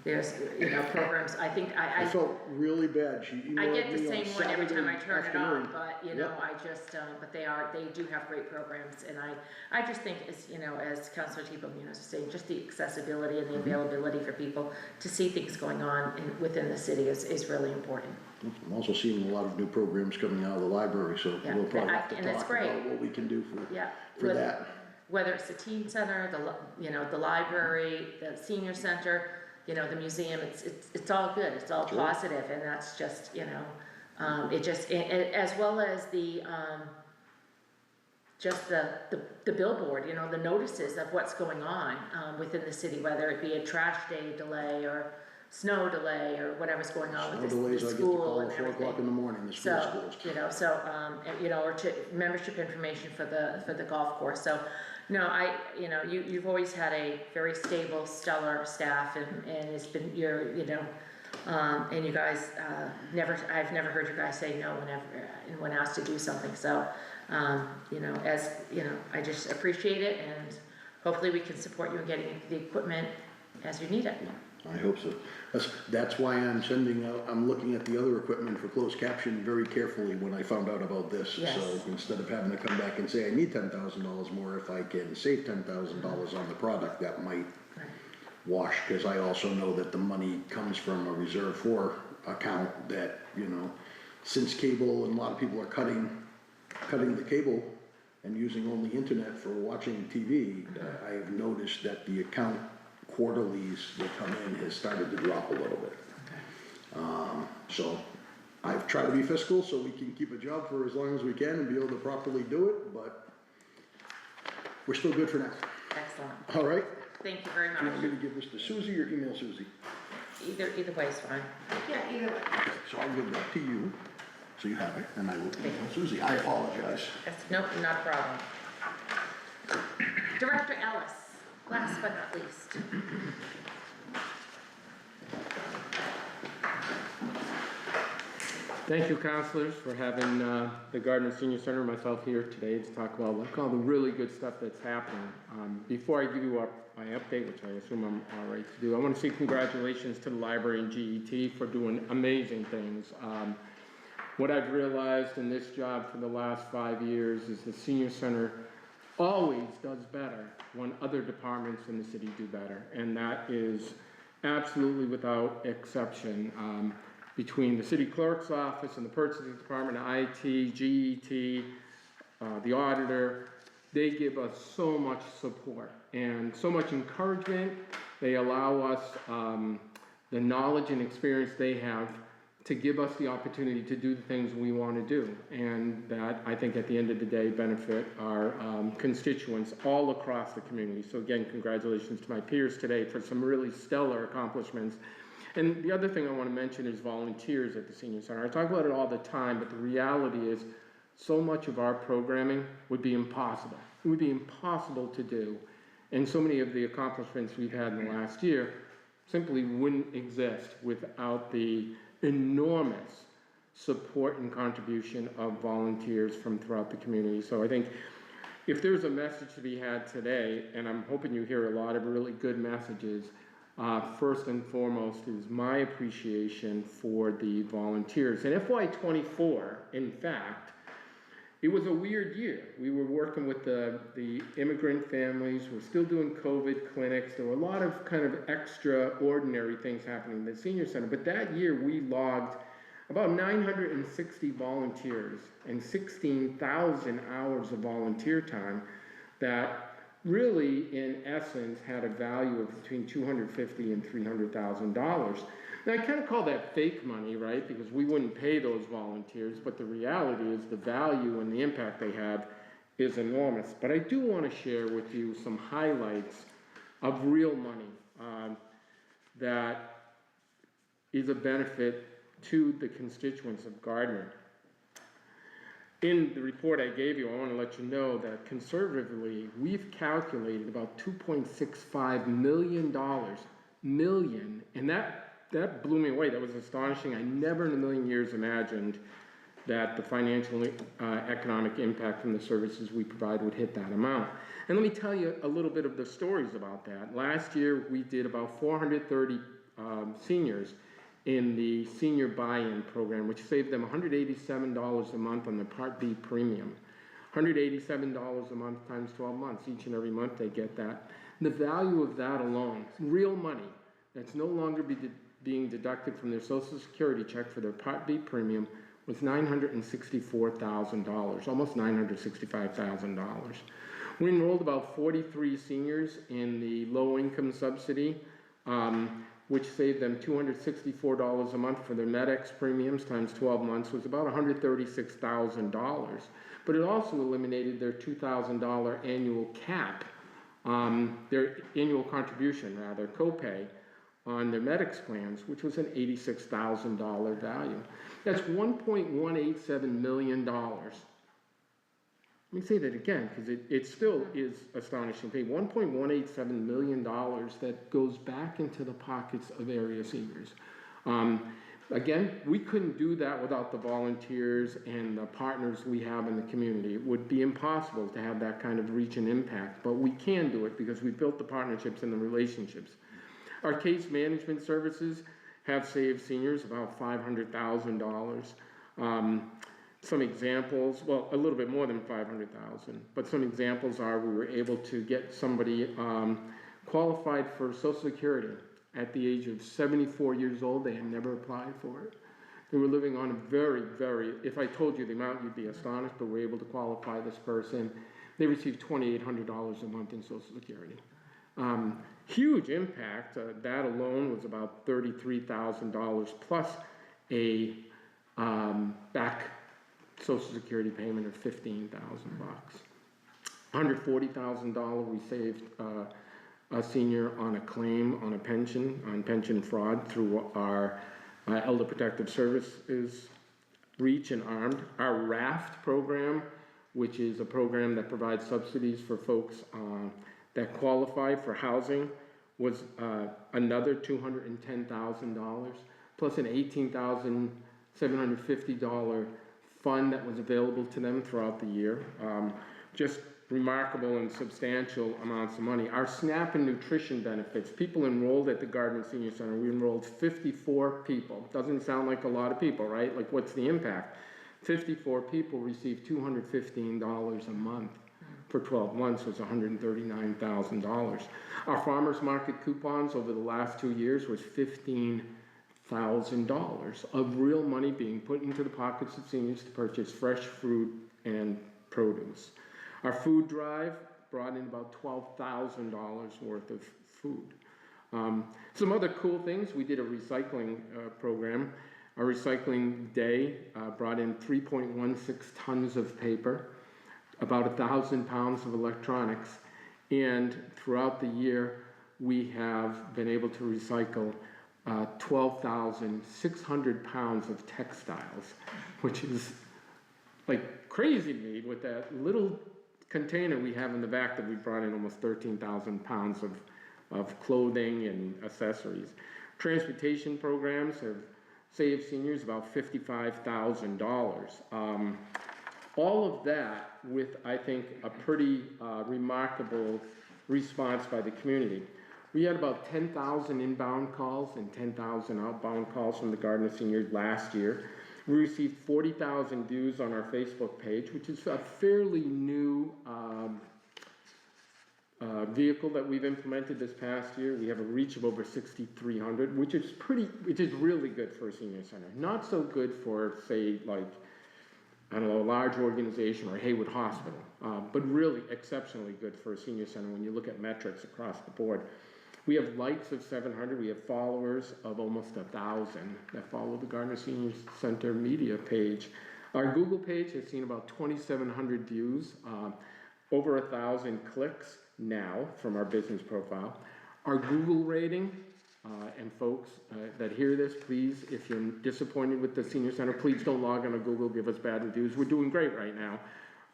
There's, you know, programs, I think, I felt really bad, she emailed me I on get the same one every time I turn it on, Saturday but, you know, Yep. I just, but they do have great programs, and I just think, as, you know, as Councilor Tebow, you know, was saying, just the accessibility and the availability for people to see things going on within the city is really important. I'm also seeing a lot of new programs coming out of the library, so Yeah, we'll probably have to and that's talk great. about what we can do Yeah. for Whether- that. Whether it's the teen center, you know, the library, the senior center, you know, the museum, it's all good, it's all Sure. positive, and that's just, you know, it just, as well as the, just the billboard, you know, the notices of what's going on, within the city, whether it be a trash day delay or snow delay or whatever's going on Snow with delays, the I get the school call and at 4 o'clock everything. in the morning, the school's closed. You know, so, and, you know, or to membership information for the golf course, so, no, you know, you've always had a very stable, stellar staff, and it's been, you know, and you guys, I've never heard you guys say no whenever, anyone asked to do something, so, you know, as, you know, I just appreciate it, and hopefully we can support you in getting the equipment as you need it. I hope so. That's why I'm looking at the other equipment for closed caption very carefully when I found out about this. Yes. So instead of having to come back and say, I need $10,000 more, if I can save $10,000 on the product, that might Right. wash, because I also know that the money comes from a reserve for account that, you know, since cable and a lot of people are cutting the cable and using only internet for watching TV, I have noticed that the account quarterlies that come in has started to drop a little bit. So I've tried to be fiscal so we can keep a job for as long as we can and be able to properly do it, but we're still good for now. Excellent, All right? thank you very Do you want me much, to give this to Susie or email Susie? either way is fine. Yeah, either way. So I'll give that to you, so you have it, and I will email Susie. I apologize. Nope, not a problem. Director Ellis, last but not least. Thank you, councilors, for having the Gardner Senior Center and myself here today to talk about all the really good stuff that's happening. Before I give you my update, which I assume I'm all right to do, I want to say congratulations to the library and GET for doing amazing things. What I've realized in this job for the last 5 years is the Senior Center always does better when other departments in the city do better, and that is absolutely without exception. Between the city clerk's office and the purchasing department, IT, GET, the auditor, they give us so much support and so much encouragement. They allow us the knowledge and experience they have to give us the opportunity to do the things we want to do, and that I think at the end of the day benefit our constituents all across the community. So again, congratulations to my peers today for some really stellar accomplishments. And the other thing I want to mention is volunteers at the Senior Center. I talk about it all the time, but the reality is so much of our programming would be impossible. It would be impossible to do. And so many of the accomplishments we've had in the last year simply wouldn't exist without the enormous support and contribution of volunteers from throughout the community. So I think if there's a message to be had today, and I'm hoping you hear a lot of really good messages, first and foremost is my appreciation for the volunteers. In FY24, in fact, it was a weird year. We were working with the immigrant families. We're still doing COVID clinics. There were a lot of kind of extraordinary things happening in the Senior Center. But that year we logged about 960 volunteers and 16,000 hours of volunteer time that really, in essence, had a value of between $250,000 and $300,000. Now, I kind of call that fake money, right? Because we wouldn't pay those volunteers, but the reality is the value and the impact they have is enormous. But I do want to share with you some highlights of real money that is a benefit to the constituents of Gardner. In the report I gave you, I want to let you know that conservatively, we've calculated about $2.65 million, and that blew me away. That was astonishing. I never in a million years imagined that the financial economic impact from the services we provide would hit that amount. And let me tell you a little bit of the stories about that. Last year, we did about 430 seniors in the senior buy-in program, which saved them $187 a month on the Part B premium. $187 a month times 12 months. Each and every month they get that. And the value of that alone, real money, that's no longer being deducted from their Social Security check for their Part B premium, was $964,000, almost $965,000. We enrolled about 43 seniors in the low-income subsidy, which saved them $264 a month for their MedX premiums times 12 months, was about $136,000. But it also eliminated their $2,000 annual cap, their annual contribution, rather, copay, on their MedX plans, which was an $86,000 value. That's $1.187 million. Let me say that again, because it still is astonishing. $1.187 million that goes back into the pockets of area seniors. Again, we couldn't do that without the volunteers and the partners we have in the community. It would be impossible to have that kind of reach and impact, but we can do it because we built the partnerships and the relationships. Our case management services have saved seniors about $500,000. Some examples, well, a little bit more than $500,000, but some examples are we were able to get somebody qualified for Social Security at the age of 74 years old. They had never applied for it. They were living on a very, if I told you the amount, you'd be astonished, but we're able to qualify this person. They received $2,800 a month in Social Security. Huge impact. That alone was about $33,000 plus a back Social Security payment of $15,000. $140,000 we saved a senior on a claim on pension fraud through our Elder Protective Services reach and armed. Our RAFT program, which is a program that provides subsidies for folks that qualify for housing, was another $210,000, plus an $18,750 fund that was available to them throughout the year. Just remarkable and substantial amounts of money. Our SNAP and nutrition benefits, people enrolled at the Gardner Senior Center, we enrolled 54 people. Doesn't sound like a lot of people, right? Like, what's the impact? 54 people received $215 a month. For 12 months was $139,000. Our farmers market coupons over the last 2 years was $15,000 of real money being put into the pockets of seniors to purchase fresh fruit and produce. Our food drive brought in about $12,000 worth of food. Some other cool things, we did a recycling program. Our recycling day brought in 3.16 tons of paper, about 1,000 pounds of electronics, and throughout the year we have been able to recycle 12,600 pounds of textiles, which is like crazy to me with that little container we have in the back that we brought in almost 13,000 pounds of clothing and accessories. Transportation programs have saved seniors about $55,000. All of that with, I think, a pretty remarkable response by the community. We had about 10,000 inbound calls and 10,000 outbound calls from the Gardner seniors last year. We received 40,000 views on our Facebook page, which is a fairly new vehicle that we've implemented this past year. We have a reach of over 6,300, which is really good for a senior center. Not so good for, say, like, I don't know, a large organization or Haywood Hospital, but really exceptionally good for a senior center when you look at metrics across the board. We have likes of 700. We have followers of almost 1,000 that follow the Gardner Senior Center media page. Our Google page has seen about 2,700 views, over 1,000 clicks now from our business profile. Our Google rating, and folks that hear this, please, if you're disappointed with the senior center, please don't log on to Google, give us bad reviews. We're doing great right now.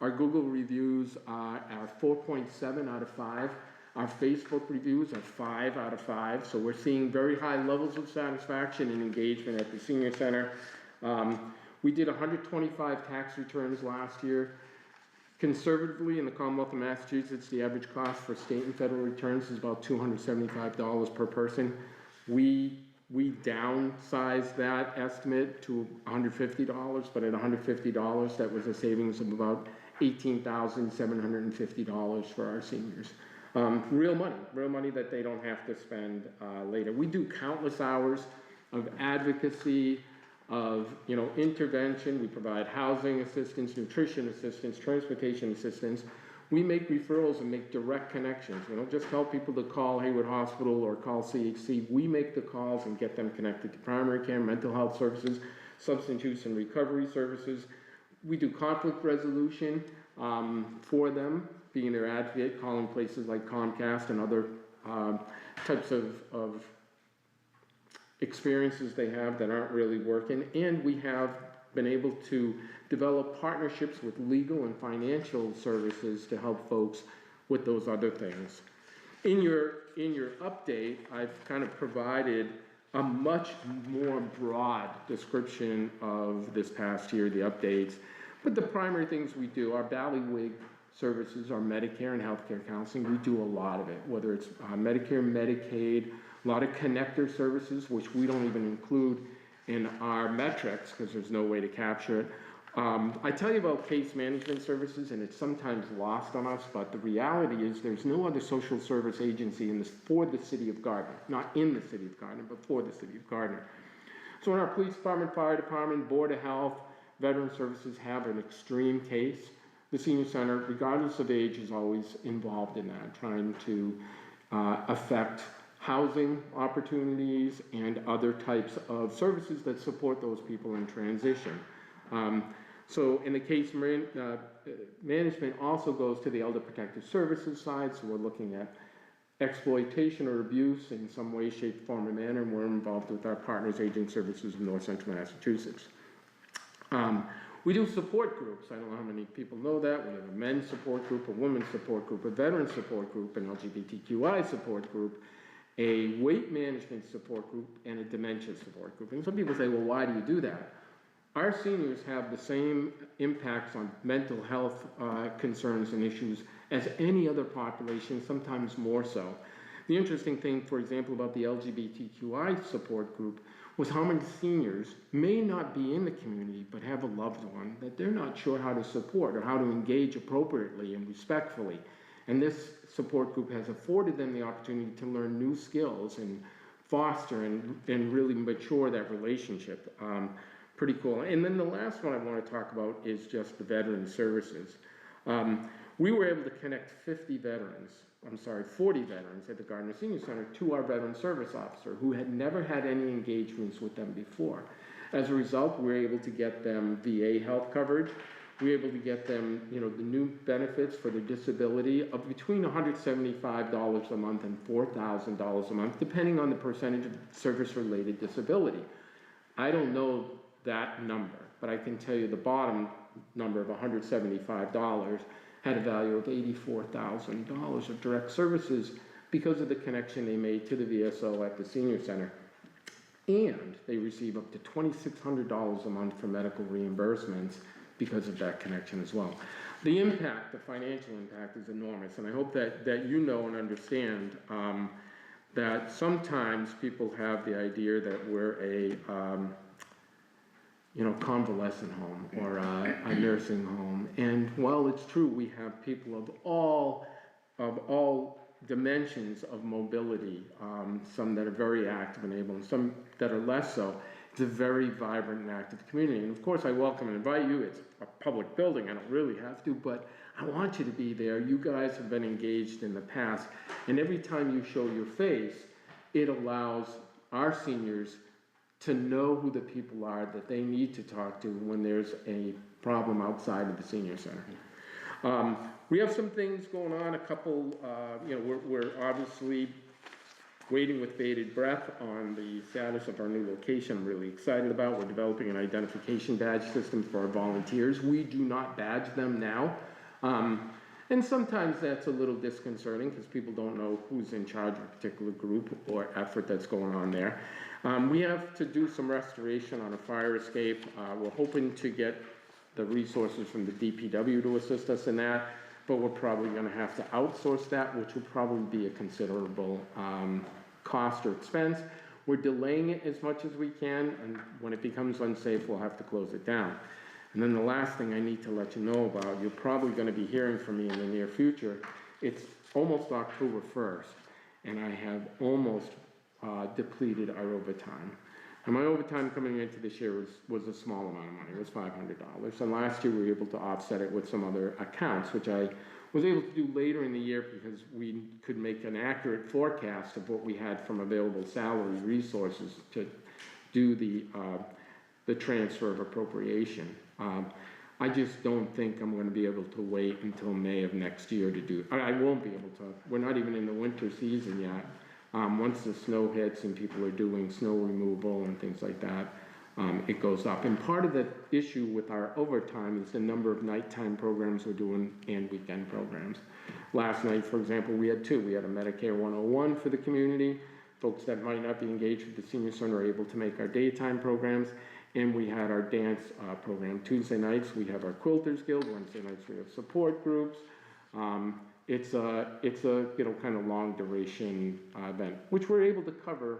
Our Google reviews are 4.7 out of 5. Our Facebook reviews are 5 out of 5. So we're seeing very high levels of satisfaction and engagement at the senior center. We did 125 tax returns last year. Conservatively, in the Commonwealth of Massachusetts, the average cost for state and federal returns is about $275 per person. We downsized that estimate to $150, but at $150, that was a savings of about $18,750 for our seniors. Real money that they don't have to spend later. We do countless hours of advocacy, of intervention. We provide housing assistance, nutrition assistance, transportation assistance. We make referrals and make direct connections. We don't just tell people to call Haywood Hospital or call CHC. We make the calls and get them connected to primary care, mental health services, substance use and recovery services. We do conflict resolution for them, being their advocate, calling places like Comcast and other types of experiences they have that aren't really working. And we have been able to develop partnerships with legal and financial services to help folks with those other things. In your update, I've kind of provided a much more broad description of this past year, the updates. But the primary things we do, our Ballywig services, our Medicare and healthcare counseling, we do a lot of it, whether it's Medicare, Medicaid, a lot of connector services, which we don't even include in our metrics because there's no way to capture it. I tell you about case management services, and it's sometimes lost on us, but the reality is there's no other social service agency for the city of Gardner, not in the city of Gardner, but for the city of Gardner. So in our police department, fire department, board of health, veteran services have an extreme case. The senior center, regardless of age, is always involved in that, trying to affect housing opportunities and other types of services that support those people in transition. So in the case management also goes to the elder protective services side, so we're looking at exploitation or abuse in some way, shape, form, or manner, and we're involved with our partners, Aging Services of North Central Massachusetts. We do support groups. I don't know how many people know that. We have a men's support group, a women's support group, a veteran support group, an LGBTQI support group, a weight management support group, and a dementia support group. And some people say, well, why do you do that? Our seniors have the same impacts on mental health concerns and issues as any other population, sometimes more so. The interesting thing, for example, about the LGBTQI support group was how many seniors may not be in the community but have a loved one that they're not sure how to support or how to engage appropriately and respectfully. And this support group has afforded them the opportunity to learn new skills and foster and really mature that relationship. Pretty cool. And then the last one I want to talk about is just the veteran services. We were able to connect 40 veterans at the Gardner Senior Center to our veteran service officer who had never had any engagements with them before. As a result, we were able to get them VA health coverage. We were able to get them, the new benefits for their disability of between $175 a month and $4,000 a month, depending on the percentage of service-related disability. I don't know that number, but I can tell you the bottom number of $175 had a value of $84,000 of direct services because of the connection they made to the VSO at the senior center. And they receive up to $2,600 a month for medical reimbursements because of that connection as well. The impact, the financial impact, is enormous, and I hope that you know and understand that sometimes people have the idea that we're a convalescent home or a nursing home. And while it's true, we have people of all of all dimensions of mobility, some that are very active and able, and some that are less so. It's a very vibrant and active community, and of course I welcome and invite you. It's a public building, I don't really have to, but I want you to be there. You guys have been engaged in the past, and every time you show your face, it allows our seniors to know who the people are that they need to talk to when there's a problem outside of the senior center. We have some things going on, a couple, we're obviously waiting with bated breath on the status of our new location. I'm really excited about. We're developing an identification badge system for our volunteers. We do not badge them now. And sometimes that's a little disconcerting because people don't know who's in charge of a particular group or effort that's going on there. We have to do some restoration on a fire escape. We're hoping to get the resources from the DPW to assist us in that, but we're probably going to have to outsource that, which will probably be a considerable cost or expense. We're delaying it as much as we can, and when it becomes unsafe, we'll have to close it down. And then the last thing I need to let you know about, you're probably going to be hearing from me in the near future. It's almost October 1st, and I have almost depleted our overtime. And my overtime coming into this year was a small amount of money. It was $500. And last year we were able to offset it with some other accounts, which I was able to do later in the year because we could make an accurate forecast of what we had from available salary resources to do the transfer of appropriation. I just don't think I'm going to be able to wait until May of next year to do. I won't be able to. We're not even in the winter season yet. Once the snow hits and people are doing snow removal and things like that, it goes up. And part of the issue with our overtime is the number of nighttime programs we're doing and weekend programs. Last night, for example, we had two. We had a Medicare 101 for the community. Folks that might not be engaged with the senior center are able to make our daytime programs. And we had our dance program. Tuesday nights, we have our Quilters Guild. Wednesday nights, we have support groups. It's a kind of long duration event, which we're able to cover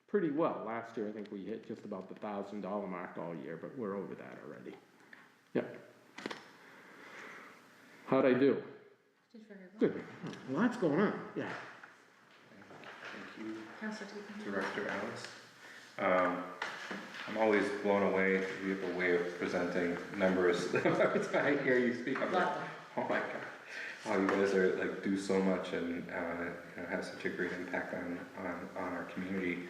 pretty well. Last year, I think we hit just about the $1,000 mark all year, but we're over that already. Yep. How'd I do? Did very well. Good. Lots going on. Yeah. Thank you, Councilor Teagle. Director Alice. I'm always blown away. You have a way of presenting numbers. Every time I hear you speak, I'm like, oh my God. Wow, you guys are like do so much and have such a great impact on our community.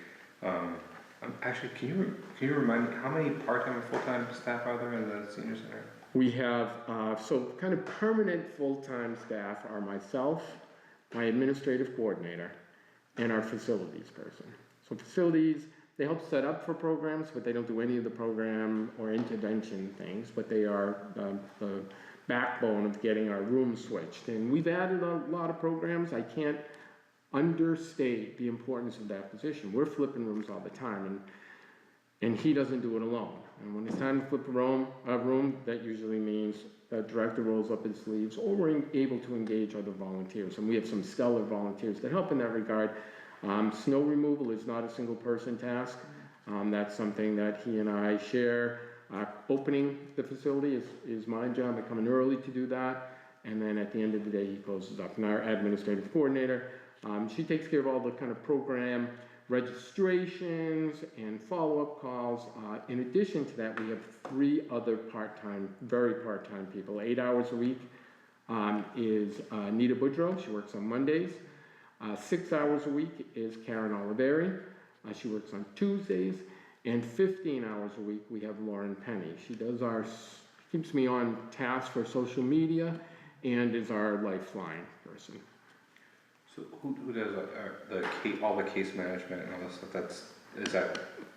Actually, can you remind me how many part-time and full-time staff are there in the senior center? We have so kind of permanent full-time staff are myself, my administrative coordinator, and our facilities person. So facilities, they help set up for programs, but they don't do any of the program or intervention things, but they are the backbone of getting our rooms switched. And we've added a lot of programs. I can't understate the importance of that position. We're flipping rooms all the time, and he doesn't do it alone. And when it's time to flip a room, that usually means the director rolls up his sleeves, or we're able to engage other volunteers. And we have some stellar volunteers that help in that regard. Snow removal is not a single person task. That's something that he and I share. Opening the facility is my job. I come in early to do that, and then at the end of the day he closes up. And our administrative coordinator, she takes care of all the kind of program registrations and follow-up calls. In addition to that, we have 3 other very part-time people. 8 hours a week is Nita Boudreau. She works on Mondays. 6 hours a week is Karen Oliveri. She works on Tuesdays. And 15 hours a week, we have Lauren Penny. She does keeps me on task for social media and is our lifeline person. So who does all the case management and all this stuff?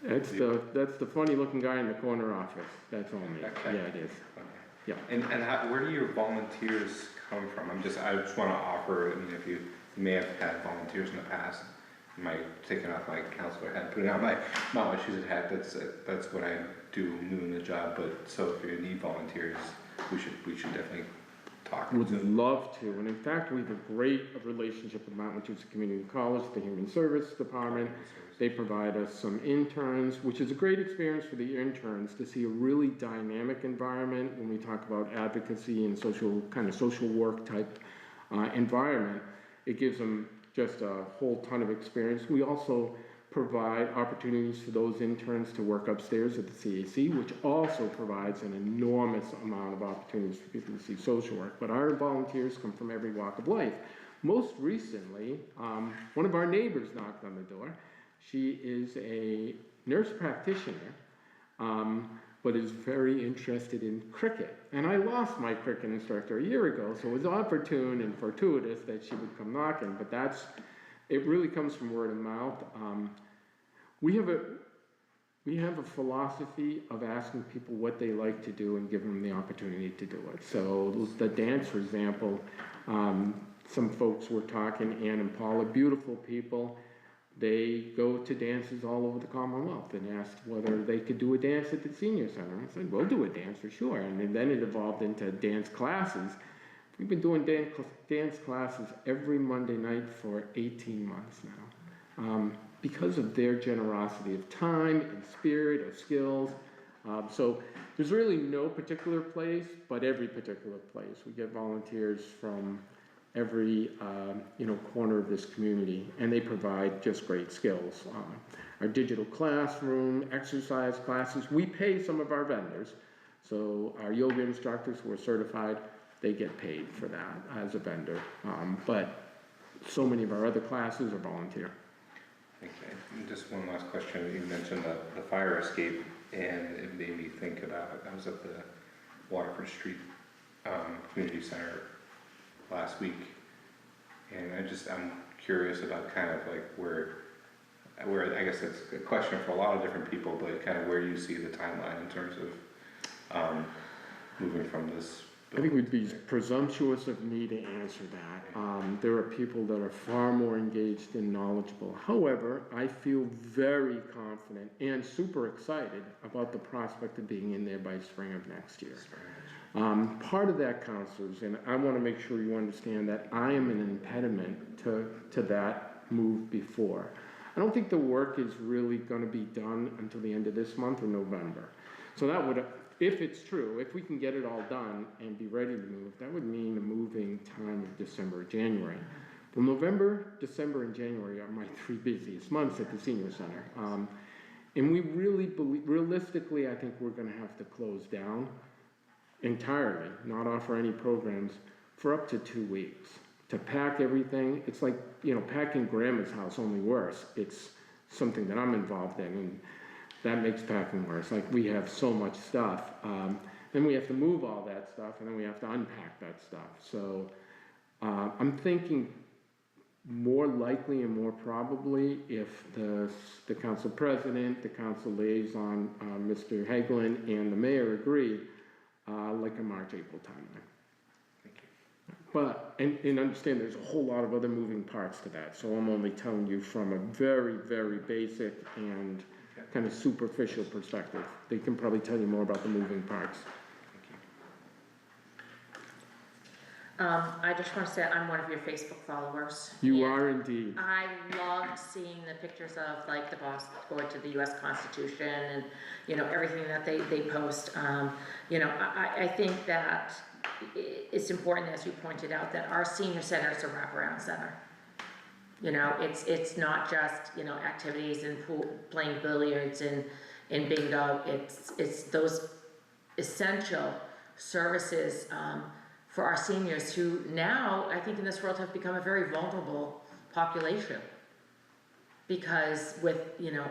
That's the funny looking guy in the corner office. That's all me. Okay. Yeah, it is. Okay. Yeah. And where do your volunteers come from? I just want to offer. I mean, if you may have had volunteers in the past, taking off my counselor hat, putting on my Massachusetts hat. That's what I do new in the job. But so if you need volunteers, we should definitely talk. Would love to. And in fact, we have a great relationship with Massachusetts Community College, the Human Service Department. They provide us some interns, which is a great experience for the interns to see a really dynamic environment when we talk about advocacy and social work type environment, it gives them just a whole ton of experience. We also provide opportunities for those interns to work upstairs at the CAC, which also provides an enormous amount of opportunities for people to see social work. But our volunteers come from every walk of life. Most recently, one of our neighbors knocked on the door. She is a nurse practitioner, but is very interested in cricket. And I lost my cricket instructor a year ago, so it was opportune and fortuitous that she would come knocking, but it really comes from word of mouth. We have a philosophy of asking people what they like to do and giving them the opportunity to do it. So the dance, for example, some folks were talking, Ann and Paula, beautiful people. They go to dances all over the Commonwealth and asked whether they could do a dance at the senior center. I said, we'll do a dance for sure. And then it evolved into dance classes. We've been doing dance classes every Monday night for 18 months now, because of their generosity of time and spirit, of skills. So there's really no particular place, but every particular place. We get volunteers from every corner of this community, and they provide just great skills. Our digital classroom, exercise classes, we pay some of our vendors. So our yoga instructors who are certified, they get paid for that as a vendor. But so many of our other classes are volunteer. Okay, and just one last question. You mentioned the fire escape, and it made me think about, I was at the Waterford Street Community Center last week, and I'm curious about kind of like where I guess it's a question for a lot of different people, but kind of where you see the timeline in terms of moving from this. I think it would be presumptuous of me to answer that. There are people that are far more engaged and knowledgeable. However, I feel very confident and super excited about the prospect of being in there by spring of next year. Part of that, counselors, and I want to make sure you understand that I am an impediment to that move before. I don't think the work is really going to be done until the end of this month or November. So that would, if it's true, if we can get it all done and be ready to move, that would mean a moving time of December or January. Well, November, December, and January are my 3 busiest months at the senior center. And we really believe, realistically, I think we're going to have to close down entirely, not offer any programs for up to 2 weeks. To pack everything, it's like, packing grandma's house, only worse. It's something that I'm involved in, and that makes packing worse. Like, we have so much stuff. Then we have to move all that stuff, and then we have to unpack that stuff. So I'm thinking more likely and more probably if the council president, the council liaison, Mr. Hagelin, and the mayor agree, like a March, April timeline. Thank you. But, and understand there's a whole lot of other moving parts to that. So I'm only telling you from a very, very basic and kind of superficial perspective. They can probably tell you more about the moving parts. I just want to say I'm one of your Facebook followers. You and are indeed. I loved seeing the pictures of like the boss going to the US Constitution and, everything that they post. I think that it's important, as you pointed out, that our senior center is a wraparound center. It's not just, activities and playing billiards and bingo. It's those essential services, for our seniors who now, I think in this world, have become a very vulnerable population. Because with,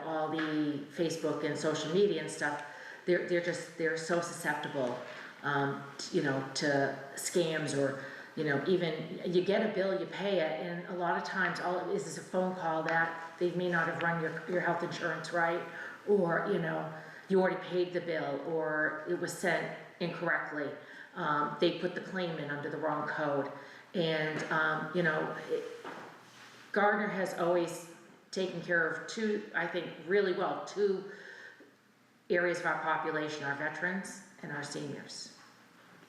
all the Facebook and social media and stuff, they're so susceptible, to scams or, even you get a bill, you pay it, and a lot of times all it is a phone call that they may not have run your health insurance right, or, you already paid the bill, or it was sent incorrectly. They put the claim in under the wrong code. And, Gardner has always taken care of two areas of our population, our veterans and our seniors.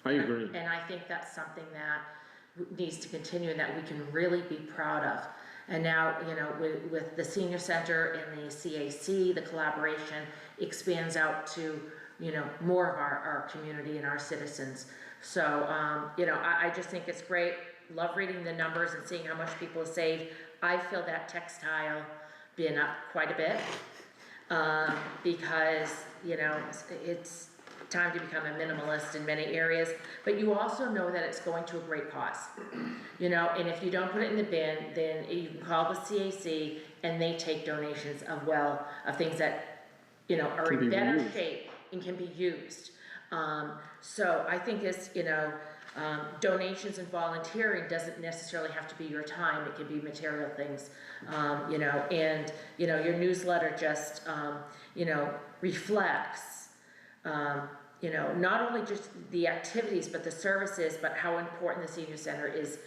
I agree. And I think that's something that needs to continue and that we can really be proud of. And now, with the senior center and the CAC, the collaboration expands out to, more of our community and our citizens. So, I just think it's great. love reading the numbers and seeing how much people have saved. I feel that textile been up quite a bit, because, you know, it's time to become a minimalist in many areas, but you also know that it's going to a great cause. You know, and if you don't put it in the bin, then you can call the CAC and they take donations of things that, you know, are Can be in better reused. shape and can be used. So I think it's, you know, donations and volunteering doesn't necessarily have to be your time, it can be material things. You know, and, you know, your newsletter just, you know, reflects, you know, not only just the activities, but the services, but how important the senior center is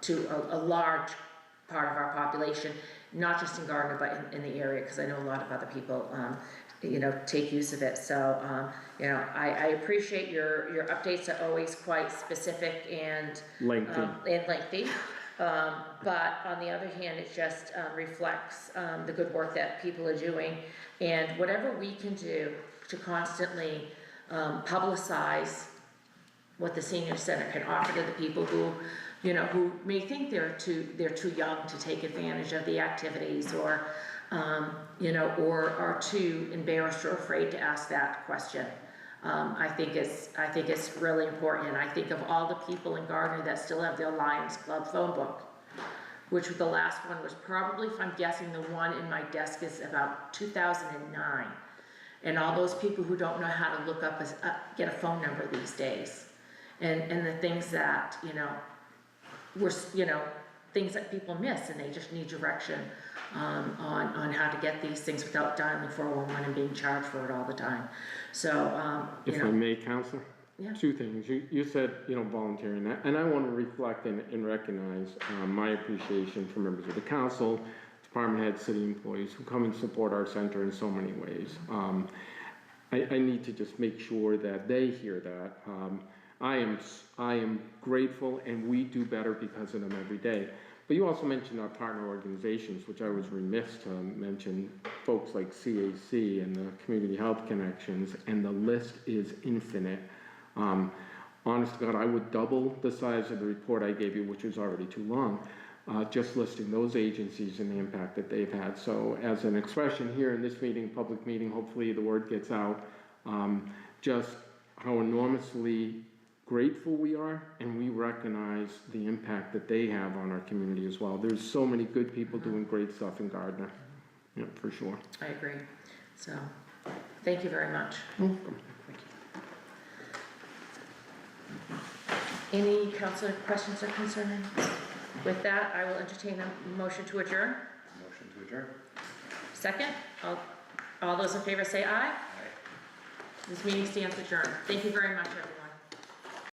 to a large part of our population, not just in Gardner, but in the area, because I know a lot of other people, you know, take use of it. So, you know, I appreciate your updates are always quite specific and Lengthy. But on the other hand, it just reflects the good work that people are doing, and whatever we can do to constantly publicize what the senior center can offer to the people who, you know, who may think they're too young to take advantage of the activities, or you know, or are too embarrassed or afraid to ask that question. I think it's really important, and I think of all the people in Gardner that still have their Lions Club phone book, which the last one was probably, if I'm guessing, the one in my desk is about 2009. And all those people who don't know how to look up, get a phone number these days. And the things that, you know, you know, things that people miss, and they just need direction on how to get these things without dialing 411 and being charged for it all the time. So, you If know. I may, Counselor? Yeah. Two things. You said, you know, volunteering, and I want to reflect and recognize my appreciation for members of the council, department heads, city employees who come and support our center in so many ways. I need to just make sure that they hear that. I am grateful, and we do better because of them every day. But you also mentioned our partner organizations, which I was remiss to mention, folks like CAC and the Community Health Connections, and the list is infinite. Honest to God, I would double the size of the report I gave you, which was already too long, just listing those agencies and the impact that they've had. So as an expression here in this meeting, public meeting, hopefully the word gets out, just how enormously grateful we are, and we recognize the impact that they have on our community as well. There's so many good people doing great stuff in Gardner, yeah, for sure. I agree. So, thank you very much. Welcome. Any councilor questions or concerns? With that, I will entertain a motion to adjourn. Motion to adjourn. Second, all those in favor say aye. Aye. This meeting stands adjourned. Thank you very much, everyone.